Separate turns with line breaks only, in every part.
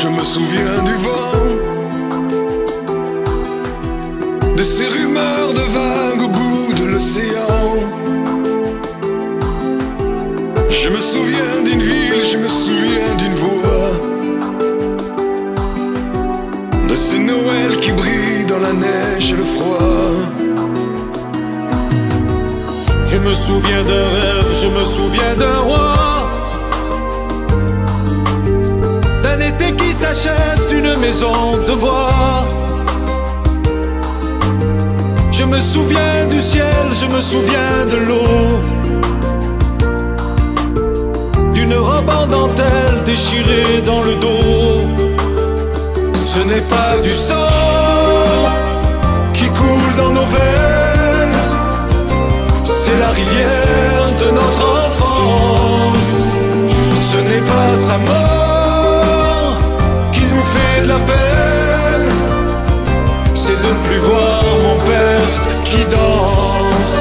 je me souviens du vent, de ces rumeurs de vagues au bout de l'océan. Je me souviens d'une ville, je me souviens d'une voix, de ces Noëls qui brillent dans la neige et le froid.
Je me souviens d'un rêve, je me souviens d'un roi, d'un été qui s'achève, d'une maison de bois. Je me souviens du ciel, je me souviens de l'eau, d'une robe en dentelle déchirée dans le dos. Ce n'est pas du sang qui coule dans nos veines, c'est la rivière de notre enfance. Ce n'est pas sa mort qui nous fait de la peine, c'est de ne plus voir mon père qui danse.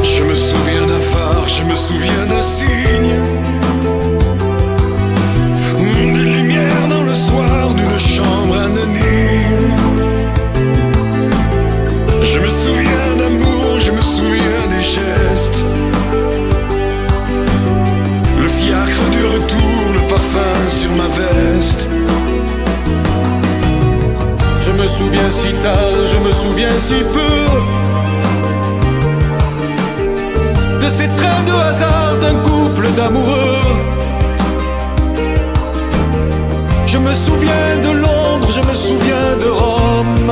Je me souviens d'un phare, je me souviens d'un signe, d'une lumière dans le soir, d'une chambre anonyme. Je me souviens d'amour, je me souviens des gestes, le fiacre du retour, le parfum sur ma veste.
Je me souviens si tard, je me souviens si peu, de ces trains de hasard d'un couple d'amoureux. Je me souviens de Londres, je me souviens de Rome,